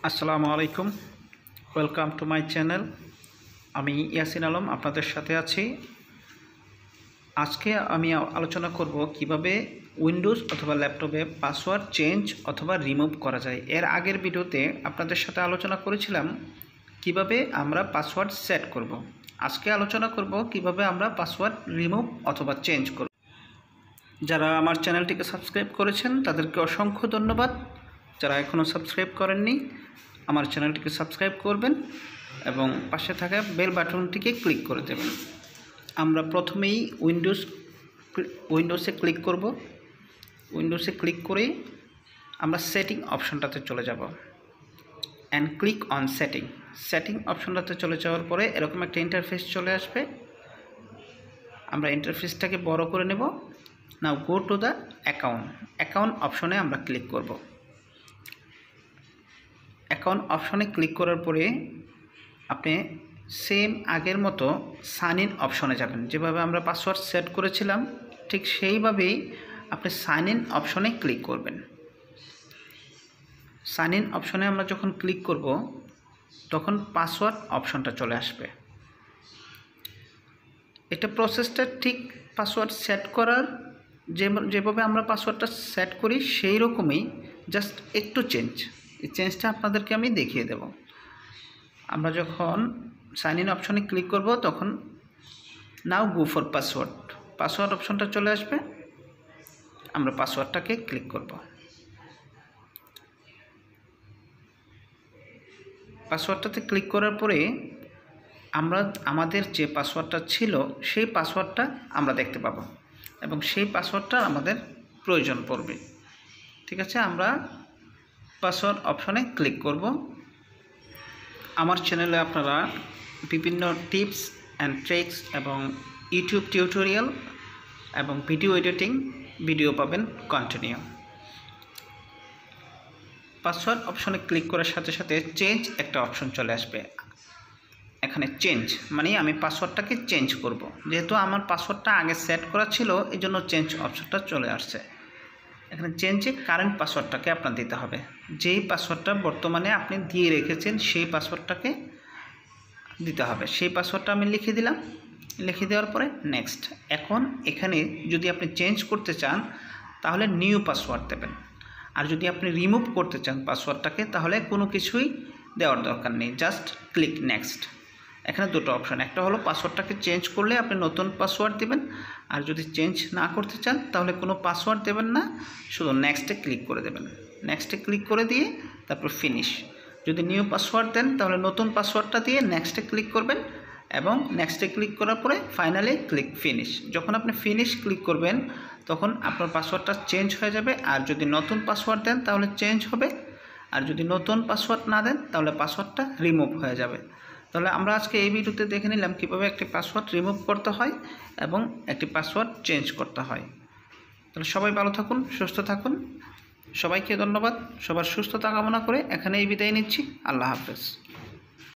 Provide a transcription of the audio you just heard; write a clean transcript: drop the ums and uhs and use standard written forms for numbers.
আসসালামু আলাইকুম, welcome to my channel. আমি ইয়াসিন আলম আপনাদের সাথে আছি। আজকে আমি আলোচনা করব কিভাবে উইন্ডোজ অথবা ল্যাপটপে পাসওয়ার্ড চেঞ্জ অথবা রিমুভ করা যায়। এর আগের ভিডিওতে আপনাদের সাথে আলোচনা করেছিলাম কিভাবে আমরা পাসওয়ার্ড সেট করব। আজকে আলোচনা করব কিভাবে আমরা পাসওয়ার্ড রিমুভ অথবা চেঞ্জ করব। যারা আমার চ্যানেলটিকে সাবস্ক্রাইব করেছেন তাদেরকে অসংখ্য ধন্যবাদ। যারা এখনও সাবস্ক্রাইব করেননি আমার চ্যানেলটিকে সাবস্ক্রাইব করবেন এবং পাশে থাকা বেল বাটনটিকে ক্লিক করে দেবেন। আমরা প্রথমেই উইন্ডোজে ক্লিক করব। উইন্ডোজে ক্লিক করে আমরা সেটিং অপশনটাতে চলে যাব অ্যান্ড ক্লিক অন সেটিং অপশনটাতে চলে যাওয়ার পরে এরকম একটা ইন্টারফেস চলে আসবে। আমরা ইন্টারফেসটাকে বড় করে নেব। নাও গো টু দ্য অ্যাকাউন্ট অপশনে আমরা ক্লিক করব। অ্যাকাউন্ট অপশনে ক্লিক করার পরে আপনি সেম আগের মতো সাইন ইন অপশনে যাবেন। যেভাবে আমরা পাসওয়ার্ড সেট করেছিলাম ঠিক সেইভাবেই আপনি সাইন ইন অপশনে ক্লিক করবেন। সাইন ইন অপশনে আমরা যখন ক্লিক করব তখন পাসওয়ার্ড অপশনটা চলে আসবে। এটা প্রসেসটা ঠিক পাসওয়ার্ড সেট করার যেভাবে আমরা পাসওয়ার্ডটা সেট করি সেই রকমই, জাস্ট একটু এই চেঞ্জটা আপনাদেরকে আমি দেখিয়ে দেব। আমরা যখন সাইন ইন অপশনে ক্লিক করব তখন নাও গো ফর পাসওয়ার্ড অপশনটা চলে আসবে। আমরা পাসওয়ার্ডটাকে ক্লিক করব। পাসওয়ার্ডটাতে ক্লিক করার পরে আমরা আমাদের যে পাসওয়ার্ডটা ছিল সেই পাসওয়ার্ডটা আমরা দেখতে পাবো এবং সেই পাসওয়ার্ডটা আমাদের প্রয়োজন পড়বে। ঠিক আছে, আমরা পাসওয়ার্ড অপশনে ক্লিক করব। আমার চ্যানেলে আপনারা বিভিন্ন টিপস অ্যান্ড ট্রিক্স এবং ইউটিউব টিউটোরিয়াল এবং ভিডিও এডিটিং ভিডিও পাবেন কন্টিনিউ। পাসওয়ার্ড অপশনে ক্লিক করার সাথে সাথে চেঞ্জ একটা অপশন চলে আসবে। এখানে চেঞ্জ মানে আমি পাসওয়ার্ডটাকে চেঞ্জ করব। যেহেতু আমার পাসওয়ার্ডটা আগে সেট করা ছিল এই জন্য চেঞ্জ অপশনটা চলে আসছে। এখানে চেঞ্জে কারেন্ট পাসওয়ার্ডটাকে আপনার দিতে হবে। যেই পাসওয়ার্ডটা বর্তমানে আপনি দিয়ে রেখেছেন সেই পাসওয়ার্ডটাকে দিতে হবে। সেই পাসওয়ার্ডটা আমি লিখে দিলাম। লিখে দেওয়ার পরে নেক্সট। এখন এখানে যদি আপনি চেঞ্জ করতে চান তাহলে নিউ পাসওয়ার্ড দেবেন, আর যদি আপনি রিমুভ করতে চান পাসওয়ার্ডটাকে তাহলে কোনো কিছুই দেওয়ার দরকার নেই, জাস্ট ক্লিক নেক্সট। এখানে দুটো অপশন, একটা হলো পাসওয়ার্ডটাকে চেঞ্জ করলে আপনি নতুন পাসওয়ার্ড দেবেন, আর যদি চেঞ্জ না করতে চান তাহলে কোনো পাসওয়ার্ড দেবেন না, শুধু নেক্সটে ক্লিক করে দেবেন। নেক্সটে ক্লিক করে দিয়ে তারপর ফিনিশ। যদি নিউ পাসওয়ার্ড দেন তাহলে নতুন পাসওয়ার্ডটা দিয়ে নেক্সটে ক্লিক করবেন এবং নেক্সটে ক্লিক করার পরে ফাইনালি ক্লিক ফিনিশ। যখন আপনি ফিনিশ ক্লিক করবেন তখন আপনার পাসওয়ার্ডটা চেঞ্জ হয়ে যাবে, আর যদি নতুন পাসওয়ার্ড দেন তাহলে চেঞ্জ হবে, আর যদি নতুন পাসওয়ার্ড না দেন তাহলে পাসওয়ার্ডটা রিমুভ হয়ে যাবে। তাহলে আমরা আজকে এই ভিডিওতে দেখে নিলাম কীভাবে একটি পাসওয়ার্ড রিমুভ করতে হয় এবং একটি পাসওয়ার্ড চেঞ্জ করতে হয়। তাহলে সবাই ভালো থাকুন, সুস্থ থাকুন। সবাইকে ধন্যবাদ। সবার সুস্থতা কামনা করে এখানেই বিদায় নিচ্ছি। আল্লাহ হাফেজ।